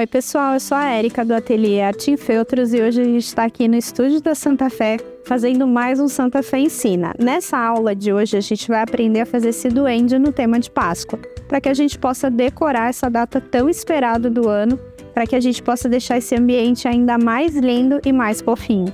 Oi pessoal, eu sou a Érica do Ateliê Arte em Feltros e hoje a gente está aqui no estúdio da Santa Fé fazendo mais um Santa Fé Ensina. Nessa aula de hoje a gente vai aprender a fazer esse duende no tema de Páscoa, para que a gente possa decorar essa data tão esperada do ano, para que a gente possa deixar esse ambiente ainda mais lindo e mais fofinho.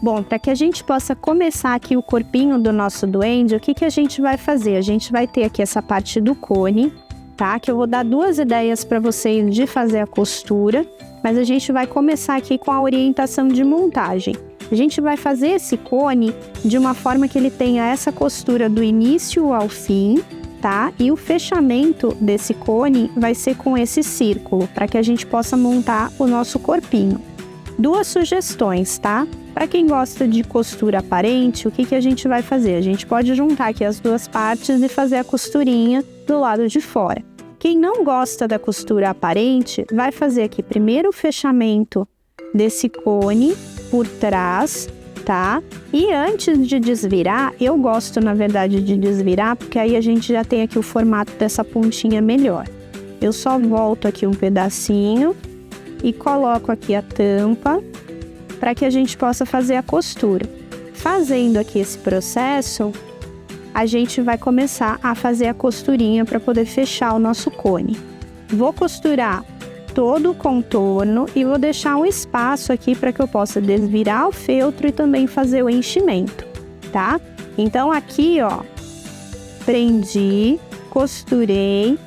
Bom, para que a gente possa começar aqui o corpinho do nosso duende, o que a gente vai fazer? A gente vai ter aqui essa parte do cone, tá? Que eu vou dar duas ideias para vocês de fazer a costura, mas a gente vai começar aqui com a orientação de montagem. A gente vai fazer esse cone de uma forma que ele tenha essa costura do início ao fim, tá? E o fechamento desse cone vai ser com esse círculo, para que a gente possa montar o nosso corpinho. Duas sugestões, tá? Para quem gosta de costura aparente, o que a gente vai fazer? A gente pode juntar aqui as duas partes e fazer a costurinha do lado de fora. Quem não gosta da costura aparente, vai fazer aqui primeiro o fechamento desse cone por trás, tá? E antes de desvirar, eu gosto na verdade de desvirar, porque aí a gente já tem aqui o formato dessa pontinha melhor. Eu só volto aqui um pedacinho e coloco aqui a tampa para que a gente possa fazer a costura. Fazendo aqui esse processo, a gente vai começar a fazer a costurinha para poder fechar o nosso cone. Vou costurar todo o contorno e vou deixar um espaço aqui para que eu possa desvirar o feltro e também fazer o enchimento, tá? Então aqui, ó, prendi, costurei,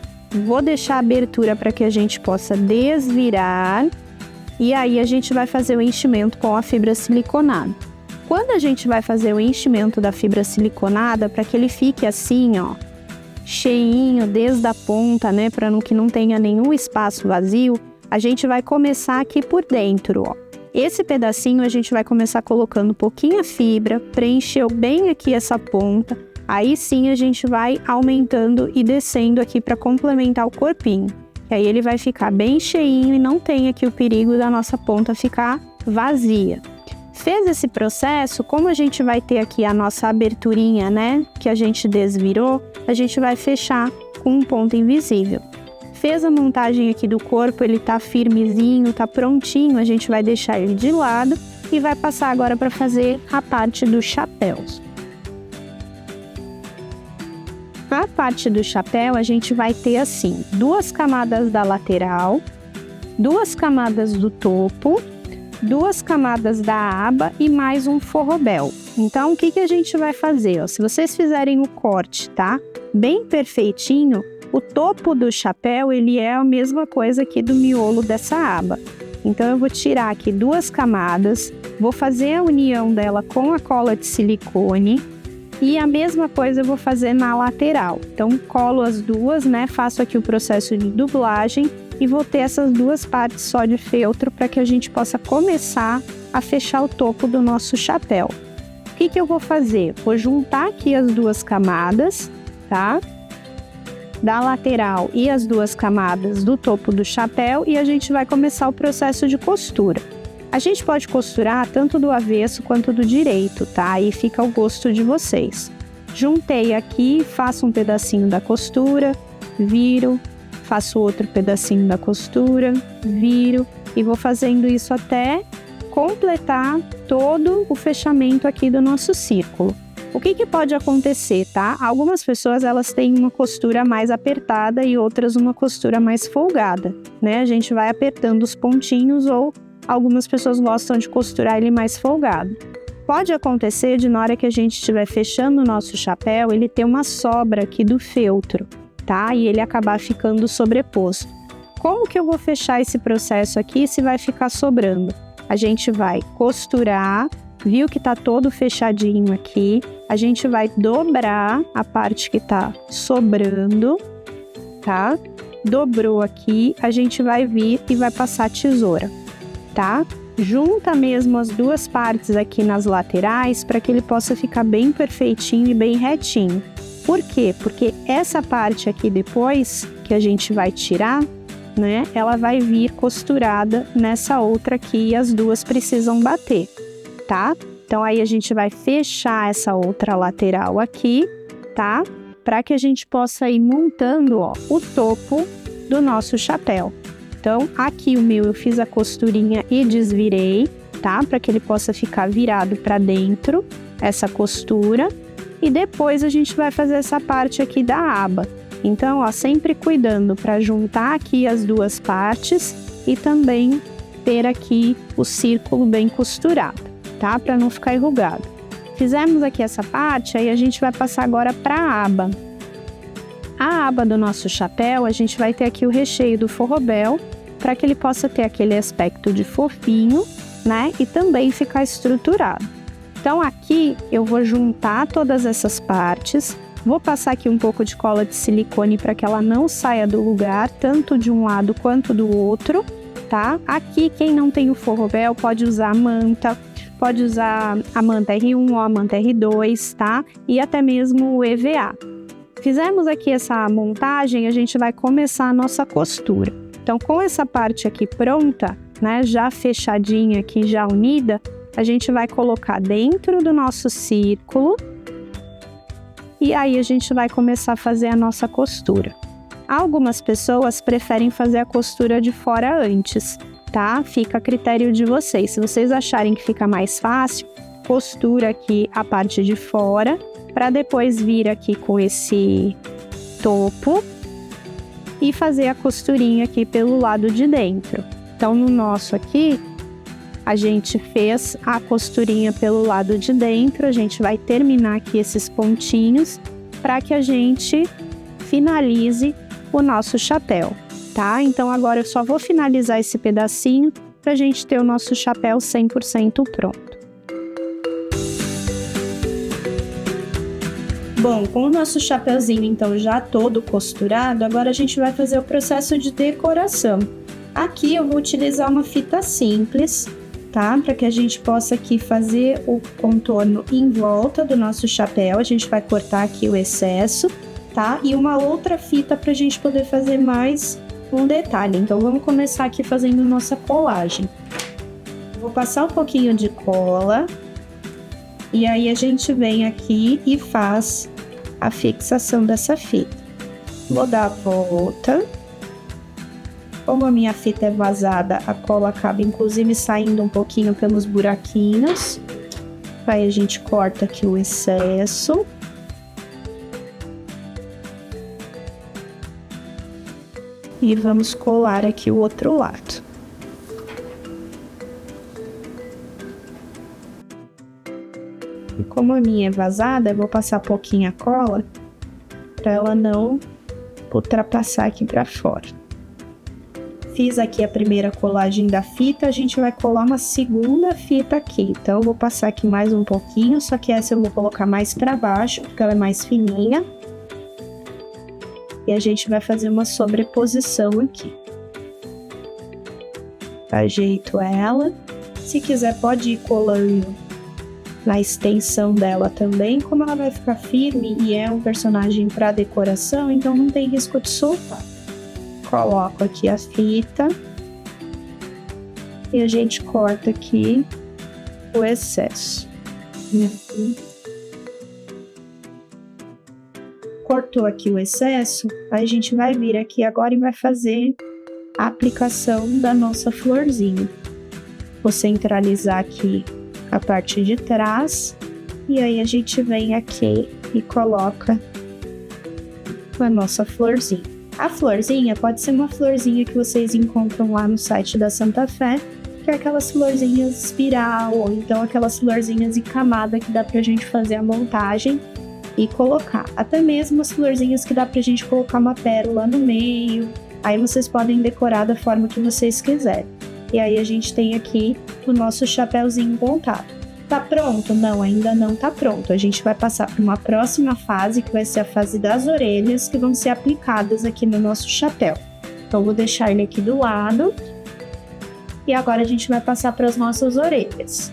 vou deixar a abertura para que a gente possa desvirar e aí a gente vai fazer o enchimento com a fibra siliconada. Quando a gente vai fazer o enchimento da fibra siliconada, para que ele fique assim, ó, cheinho desde a ponta, né, para que não tenha nenhum espaço vazio, a gente vai começar aqui por dentro, ó. Esse pedacinho a gente vai começar colocando um pouquinho a fibra, preencheu bem aqui essa ponta, aí sim a gente vai aumentando e descendo aqui para complementar o corpinho. E aí ele vai ficar bem cheinho e não tem aqui o perigo da nossa ponta ficar vazia. Fez esse processo, como a gente vai ter aqui a nossa aberturinha, né, que a gente desvirou, a gente vai fechar com um ponto invisível. Fez a montagem aqui do corpo, ele tá firmezinho, tá prontinho, a gente vai deixar ele de lado e vai passar agora para fazer a parte dos chapéus. A parte do chapéu, a gente vai ter assim, duas camadas da lateral, duas camadas do topo, duas camadas da aba e mais um forrobel. Então, o que a gente vai fazer? Ó, se vocês fizerem o corte, tá? Bem perfeitinho, o topo do chapéu, ele é a mesma coisa aqui do miolo dessa aba. Então, eu vou tirar aqui duas camadas, vou fazer a união dela com a cola de silicone e a mesma coisa eu vou fazer na lateral. Então, colo as duas, né? Faço aqui o processo de dublagem e vou ter essas duas partes só de feltro para que a gente possa começar a fechar o topo do nosso chapéu. O que eu vou fazer? Vou juntar aqui as duas camadas, tá? Da lateral e as duas camadas do topo do chapéu e a gente vai começar o processo de costura. A gente pode costurar tanto do avesso quanto do direito, tá? Aí fica ao gosto de vocês. Juntei aqui, faço um pedacinho da costura, viro, faço outro pedacinho da costura, viro e vou fazendo isso até completar todo o fechamento aqui do nosso círculo. O que pode acontecer, tá? Algumas pessoas elas têm uma costura mais apertada e outras uma costura mais folgada, né? A gente vai apertando os pontinhos ou algumas pessoas gostam de costurar ele mais folgado. Pode acontecer de na hora que a gente estiver fechando o nosso chapéu, ele ter uma sobra aqui do feltro, tá? E ele acabar ficando sobreposto. Como que eu vou fechar esse processo aqui se vai ficar sobrando? A gente vai costurar, viu que tá todo fechadinho aqui, a gente vai dobrar a parte que tá sobrando, tá? Dobrou aqui, a gente vai vir e vai passar a tesoura, tá? Junta mesmo as duas partes aqui nas laterais para que ele possa ficar bem perfeitinho e bem retinho. Por quê? Porque essa parte aqui depois que a gente vai tirar, né, ela vai vir costurada nessa outra aqui e as duas precisam bater, tá? Então aí a gente vai fechar essa outra lateral aqui, tá? Para que a gente possa ir montando, ó, o topo do nosso chapéu. Então, aqui o meu eu fiz a costurinha e desvirei, tá? Para que ele possa ficar virado para dentro, essa costura. E depois a gente vai fazer essa parte aqui da aba. Então, ó, sempre cuidando para juntar aqui as duas partes e também ter aqui o círculo bem costurado, tá? Para não ficar enrugado. Fizemos aqui essa parte, aí a gente vai passar agora para a aba. A aba do nosso chapéu, a gente vai ter aqui o recheio do forrobel, para que ele possa ter aquele aspecto de fofinho, né? E também ficar estruturado. Então aqui eu vou juntar todas essas partes, vou passar aqui um pouco de cola de silicone para que ela não saia do lugar, tanto de um lado quanto do outro, tá? Aqui quem não tem o forrobel pode usar a manta, pode usar a manta R1 ou a manta R2, tá? E até mesmo o EVA. Fizemos aqui essa montagem, a gente vai começar a nossa costura. Então, com essa parte aqui pronta, né, já fechadinha aqui, já unida, a gente vai colocar dentro do nosso círculo e aí a gente vai começar a fazer a nossa costura. Algumas pessoas preferem fazer a costura de fora antes, tá? Fica a critério de vocês. Se vocês acharem que fica mais fácil, costura aqui a parte de fora para depois vir aqui com esse topo e fazer a costurinha aqui pelo lado de dentro. Então, no nosso aqui, a gente fez a costurinha pelo lado de dentro, a gente vai terminar aqui esses pontinhos para que a gente finalize o nosso chapéu, tá? Então, agora eu só vou finalizar esse pedacinho para a gente ter o nosso chapéu 100% pronto. Bom, com o nosso chapeuzinho então já todo costurado, agora a gente vai fazer o processo de decoração. Aqui eu vou utilizar uma fita simples, tá? Para que a gente possa aqui fazer o contorno em volta do nosso chapéu. A gente vai cortar aqui o excesso, tá? E uma outra fita para a gente poder fazer mais um detalhe. Então vamos começar aqui fazendo nossa colagem. Vou passar um pouquinho de cola e aí a gente vem aqui e faz a fixação dessa fita. Vou dar a volta. Como a minha fita é vazada, a cola acaba inclusive saindo um pouquinho pelos buraquinhos. Aí a gente corta aqui o excesso. E vamos colar aqui o outro lado. E como a minha é vazada, eu vou passar pouquinho a cola para ela não ultrapassar aqui para fora. Fiz aqui a primeira colagem da fita, a gente vai colar uma segunda fita aqui. Então, eu vou passar aqui mais um pouquinho, só que essa eu vou colocar mais para baixo, porque ela é mais fininha. E a gente vai fazer uma sobreposição aqui. Ajeito ela. Se quiser, pode ir colando na extensão dela também. Como ela vai ficar firme e é um personagem para decoração, então não tem risco de soltar. Coloco aqui a fita e a gente corta aqui o excesso. Cortou aqui o excesso, aí a gente vai vir aqui agora e vai fazer a aplicação da nossa florzinha. Vou centralizar aqui a parte de trás e aí a gente vem aqui e coloca a nossa florzinha. A florzinha pode ser uma florzinha que vocês encontram lá no site da Santa Fé, que é aquelas florzinhas espiral, ou então aquelas florzinhas em camada que dá pra gente fazer a montagem e colocar. Até mesmo as florzinhas que dá pra gente colocar uma pérola no meio. Aí vocês podem decorar da forma que vocês quiserem. E aí a gente tem aqui o nosso chapéuzinho montado. Tá pronto? Não, ainda não tá pronto. A gente vai passar para uma próxima fase, que vai ser a fase das orelhas, que vão ser aplicadas aqui no nosso chapéu. Então, vou deixar ele aqui do lado. E agora a gente vai passar para as nossas orelhas.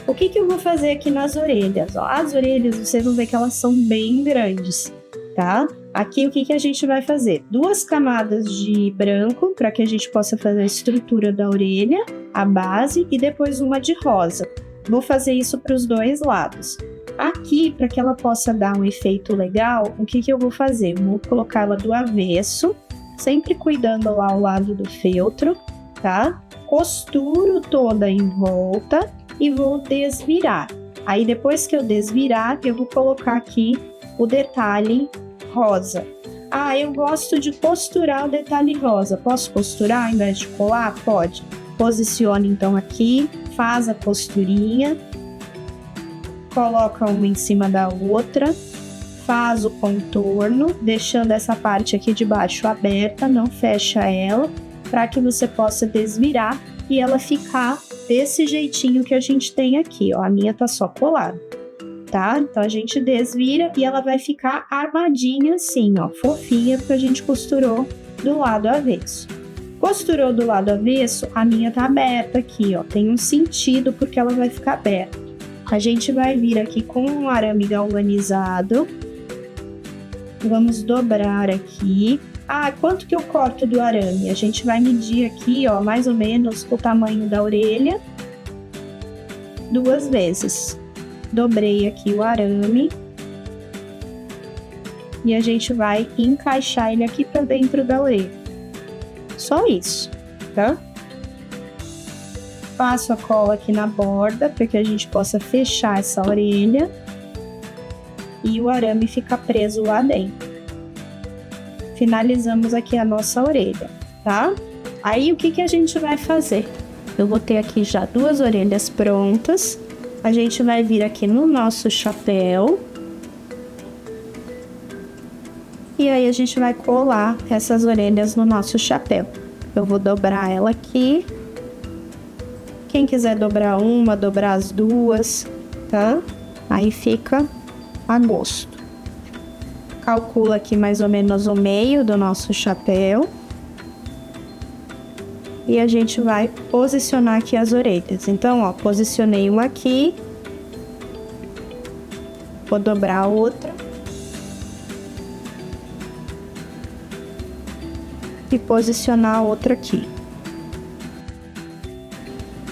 O que eu vou fazer aqui nas orelhas? Ó, as orelhas, vocês vão ver que elas são bem grandes, tá? Aqui, o que a gente vai fazer? 2 camadas de branco, para que a gente possa fazer a estrutura da orelha, a base, e depois uma de rosa. Vou fazer isso para os 2 lados. Aqui, para que ela possa dar um efeito legal, o que eu vou fazer? Vou colocar ela do avesso sempre cuidando lá ao lado do feltro, tá? Costuro toda em volta e vou desvirar. Aí depois que eu desvirar, eu vou colocar aqui o detalhe rosa. Ah, eu gosto de costurar o detalhe rosa. Posso costurar ao invés de colar? Pode. Posicione então aqui, faz a costurinha, coloca uma em cima da outra, faz o contorno, deixando essa parte aqui de baixo aberta, não fecha ela, para que você possa desvirar e ela ficar desse jeitinho que a gente tem aqui, ó. A minha tá só colada, tá? Então a gente desvira e ela vai ficar armadinha assim, ó, fofinha, porque a gente costurou do lado avesso. Costurou do lado avesso, a minha tá aberta aqui, ó. Tem um sentido porque ela vai ficar aberta. A gente vai vir aqui com um arame galvanizado. Vamos dobrar aqui. Ah, quanto que eu corto do arame? A gente vai medir aqui, ó, mais ou menos o tamanho da orelha. 2 vezes. Dobrei aqui o arame. E a gente vai encaixar ele aqui pra dentro da orelha. Só isso, tá? Passo a cola aqui na borda para que a gente possa fechar essa orelha. E o arame fica preso lá dentro. Finalizamos aqui a nossa orelha, tá? Aí o que a gente vai fazer? Eu vou ter aqui já 2 orelhas prontas. A gente vai vir aqui no nosso chapéu. E aí a gente vai colar essas orelhas no nosso chapéu. Eu vou dobrar ela aqui. Quem quiser dobrar uma, dobrar as 2, tá? Aí fica a gosto. Calcula aqui mais ou menos o meio do nosso chapéu. E a gente vai posicionar aqui as orelhas. Então, ó, posicionei uma aqui. Vou dobrar a outra. E posicionar a outra aqui.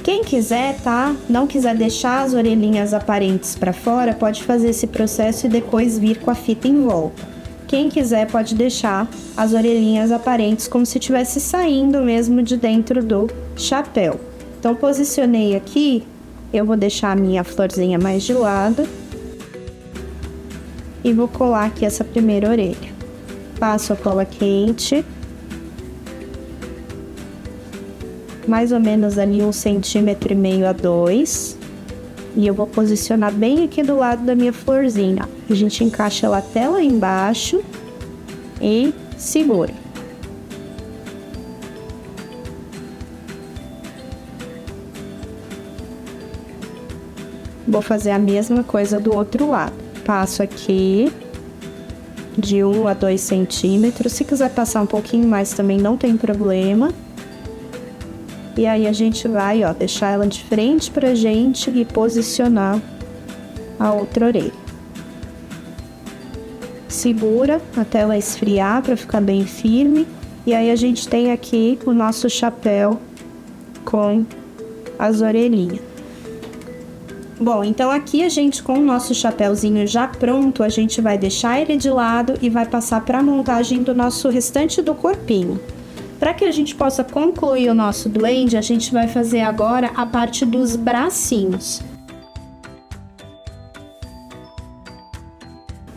Quem quiser, tá? Não quiser deixar as orelhinhas aparentes para fora, pode fazer esse processo e depois vir com a fita em volta. Quem quiser pode deixar as orelhinhas aparentes como se estivesse saindo mesmo de dentro do chapéu. Então, posicionei aqui, eu vou deixar a minha florzinha mais de lado e vou colar aqui essa primeira orelha. Passo a cola quente. Mais ou menos ali 1,5 cm a 2. E eu vou posicionar bem aqui do lado da minha florzinha. A gente encaixa ela até lá embaixo e segura. Vou fazer a mesma coisa do outro lado. Passo aqui de 1 a 2 centímetros. Se quiser passar um pouquinho mais também não tem problema. E aí a gente vai, ó, deixar ela de frente pra gente e posicionar a outra orelha. Segura até ela esfriar para ficar bem firme. E aí a gente tem aqui o nosso chapéu com as orelhinhas. Bom, então aqui a gente com o nosso chapéuzinho já pronto, a gente vai deixar ele de lado e vai passar para a montagem do nosso restante do corpinho. Para que a gente possa concluir o nosso duende, a gente vai fazer agora a parte dos bracinhos.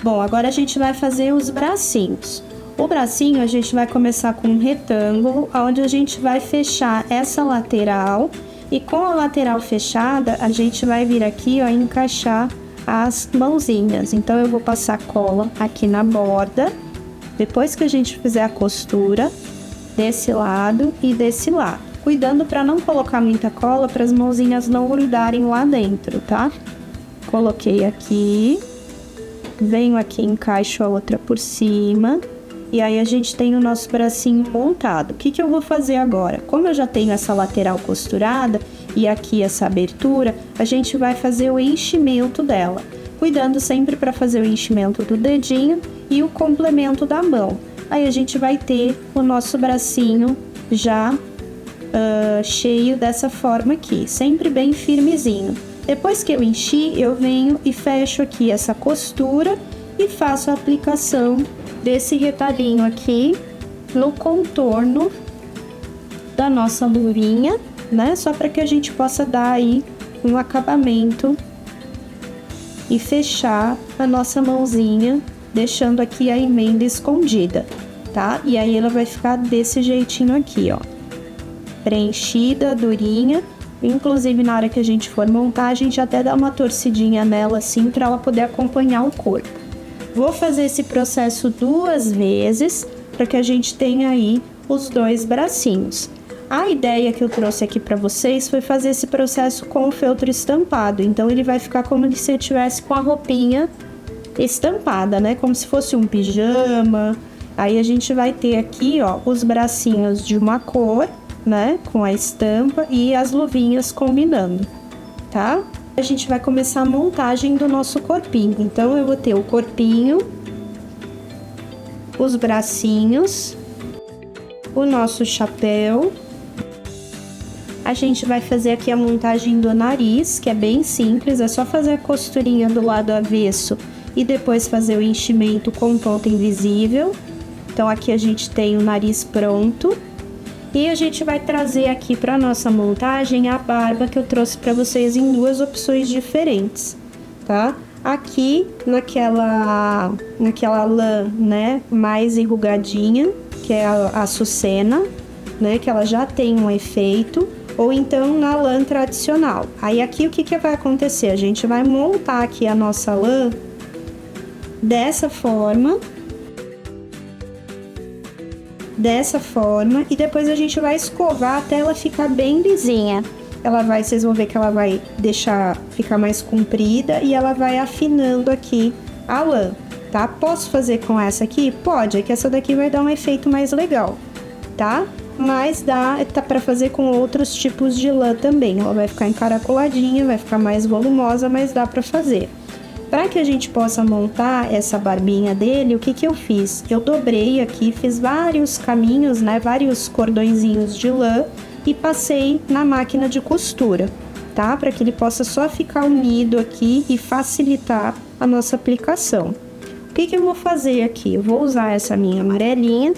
Bom, agora a gente vai fazer os bracinhos. O bracinho a gente vai começar com um retângulo, onde a gente vai fechar essa lateral. E com a lateral fechada, a gente vai vir aqui, ó, encaixar as mãozinhas. Então, eu vou passar cola aqui na borda. Depois que a gente fizer a costura, desse lado e desse lado. Cuidando para não colocar muita cola, para as mãozinhas não grudarem lá dentro, tá? Coloquei aqui. Venho aqui, encaixo a outra por cima. E aí a gente tem o nosso bracinho montado. O que eu vou fazer agora? Como eu já tenho essa lateral costurada e aqui essa abertura, a gente vai fazer o enchimento dela. Cuidando sempre para fazer o enchimento do dedinho e o complemento da mão. Aí a gente vai ter o nosso bracinho já cheio dessa forma aqui, sempre bem firmezinho. Depois que eu enchi, eu venho e fecho aqui essa costura e faço a aplicação desse retalhinho aqui no contorno da nossa luvinha, né? Só para que a gente possa dar aí um acabamento e fechar a nossa mãozinha, deixando aqui a emenda escondida, tá? E aí ela vai ficar desse jeitinho aqui, ó, preenchida, durinha. Inclusive na hora que a gente for montar, a gente até dá uma torcidinha nela assim para ela poder acompanhar o corpo. Vou fazer esse processo 2 vezes para que a gente tenha aí os 2 bracinhos. A ideia que eu trouxe aqui para vocês foi fazer esse processo com o feltro estampado. Então ele vai ficar como se eu tivesse com a roupinha estampada, né? Como se fosse um pijama. Aí a gente vai ter aqui, ó, os bracinhos de uma cor, né? Com a estampa e as luvinhas combinando, tá? A gente vai começar a montagem do nosso corpinho. Então eu vou ter o corpinho, os bracinhos, o nosso chapéu. A gente vai fazer aqui a montagem do nariz, que é bem simples, é só fazer a costurinha do lado avesso e depois fazer o enchimento com ponta invisível. Então aqui a gente tem o nariz pronto. E a gente vai trazer aqui para nossa montagem a barba que eu trouxe para vocês em 2 opções diferentes, tá? Aqui naquela lã, né, mais enrugadinha, que é a açucena, né, que ela já tem um efeito, ou então na lã tradicional. Aí aqui o que vai acontecer? A gente vai montar aqui a nossa lã dessa forma, e depois a gente vai escovar até ela ficar bem lisinha. Vocês vão ver que ela vai deixar ficar mais comprida e ela vai afinando aqui a lã, tá? Posso fazer com essa aqui? Pode, é que essa daqui vai dar um efeito mais legal, tá? Mas dá para fazer com outros tipos de lã também. Ela vai ficar encaracoladinha, vai ficar mais volumosa, mas dá para fazer. Para que a gente possa montar essa barbinha dele, o que eu fiz? Eu dobrei aqui, fiz vários caminhos, né? Vários cordõezinhos de lã e passei na máquina de costura, tá? Para que ele possa só ficar unido aqui e facilitar a nossa aplicação. O que eu vou fazer aqui? Eu vou usar essa minha amarelinha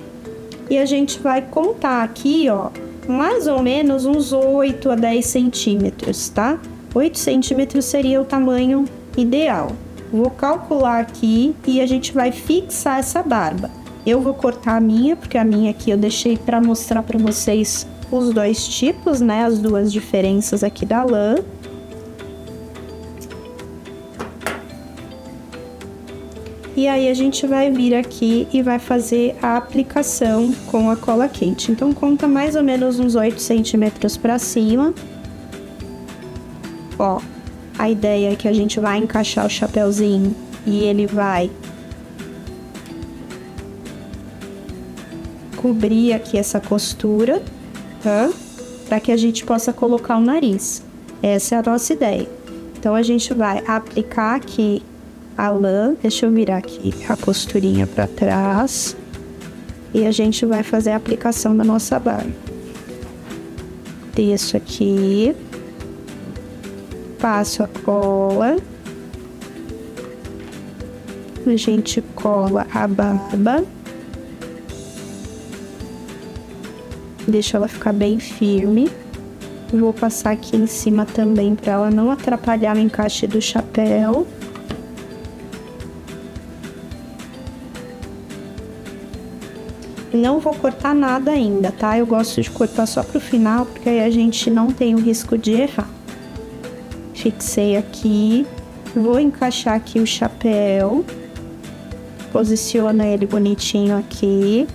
e a gente vai contar aqui, ó, mais ou menos uns 8 a 10 centímetros, tá? 8 centímetros seria o tamanho ideal. Vou calcular aqui e a gente vai fixar essa barba. Eu vou cortar a minha, porque a minha aqui eu deixei para mostrar para vocês os 2 tipos, né? As 2 diferenças aqui da lã. E aí a gente vai vir aqui e vai fazer a aplicação com a cola quente. Então conta mais ou menos uns 8 centímetros para cima. Ó, a ideia é que a gente vai encaixar o chapéuzinho e ele vai cobrir aqui essa costura, tá? Para que a gente possa colocar o nariz. Essa é a nossa ideia. Então a gente vai aplicar aqui a lã, deixa eu virar aqui a costurinha para trás e a gente vai fazer a aplicação da nossa barba. Desço aqui, passo a cola, a gente cola a barba, deixa ela ficar bem firme. Vou passar aqui em cima também para ela não atrapalhar o encaixe do chapéu. Não vou cortar nada ainda, tá? Eu gosto de cortar só pro final, porque aí a gente não tem o risco de errar. Fixei aqui, vou encaixar aqui o chapéu, posiciona ele bonitinho aqui.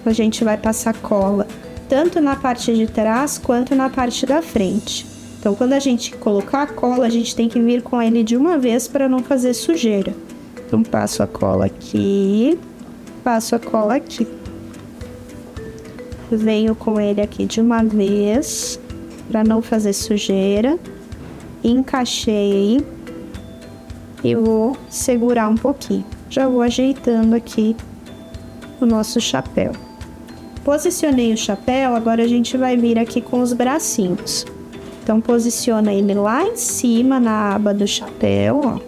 A gente vai passar cola tanto na parte de trás quanto na parte da frente. Então, quando a gente colocar a cola, a gente tem que vir com ele de uma vez para não fazer sujeira. Então, passo a cola aqui. Passo a cola aqui, venho com ele aqui de uma vez para não fazer sujeira, encaixei e vou segurar um pouquinho. Já vou ajeitando aqui o nosso chapéu. Posicionei o chapéu, agora a gente vai vir aqui com os bracinhos. Então posiciona ele lá em cima na aba do chapéu, ó,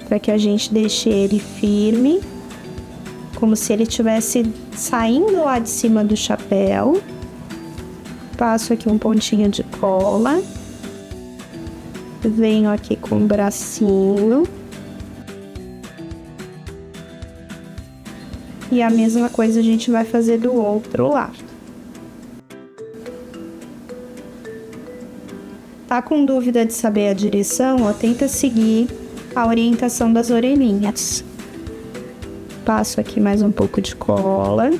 para que a gente deixe ele firme. como se ele estivesse saindo lá de cima do chapéu. Passo aqui um pontinho de cola. Venho aqui com o bracinho. E a mesma coisa a gente vai fazer do outro lado. Tá com dúvida de saber a direção? Ó, tenta seguir a orientação das orelhinhas. Passo aqui mais um pouco de cola.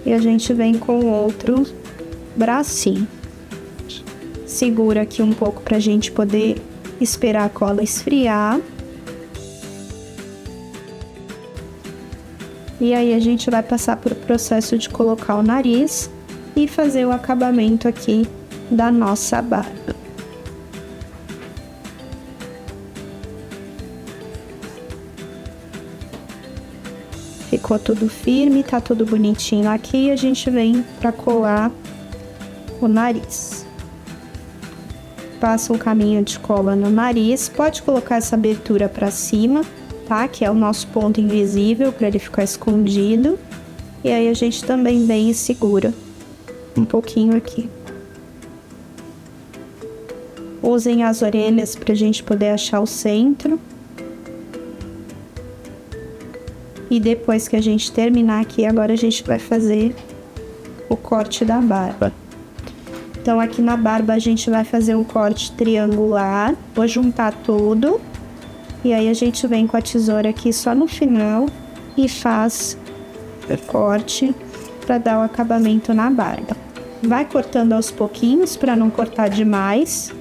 E a gente vem com o outro bracinho. Segura aqui um pouco pra gente poder esperar a cola esfriar. E aí a gente vai passar por processo de colocar o nariz e fazer o acabamento aqui da nossa barba. Ficou tudo firme, tá tudo bonitinho aqui, a gente vem para colar o nariz. Passa um caminho de cola no nariz, pode colocar essa abertura para cima, tá? Que é o nosso ponto invisível para ele ficar escondido. E aí a gente também vem e segura um pouquinho aqui. Usem as orelhas pra gente poder achar o centro. E depois que a gente terminar aqui, agora a gente vai fazer o corte da barba. Então aqui na barba a gente vai fazer um corte triangular. Vou juntar tudo. E aí a gente vem com a tesoura aqui só no final e faz o corte para dar o acabamento na barba. Vai cortando aos pouquinhos para não cortar demais.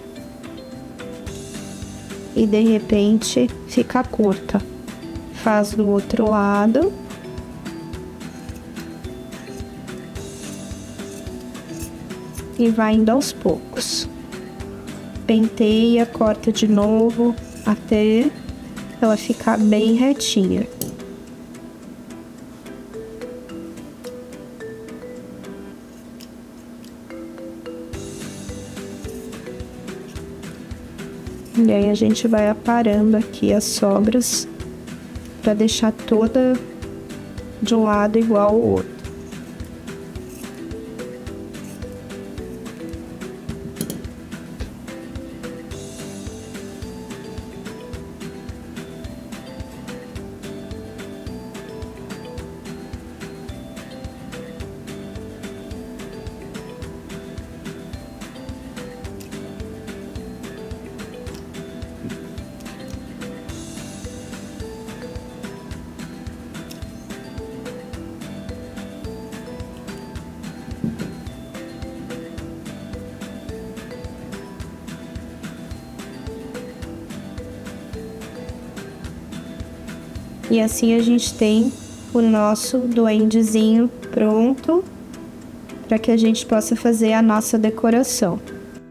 E de repente fica curta. Faz do outro lado. E vai indo aos poucos. Penteia, corta de novo até ela ficar bem retinha. E aí a gente vai aparando aqui as sobras para deixar toda de um lado igual ao outro. E assim a gente tem o nosso duendezinho pronto para que a gente possa fazer a nossa decoração.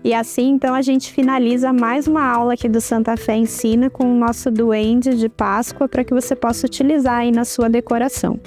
E assim, então, a gente finaliza mais uma aula aqui do Santa Fé Ensina com o nosso duende de Páscoa para que você possa utilizar aí na sua decoração.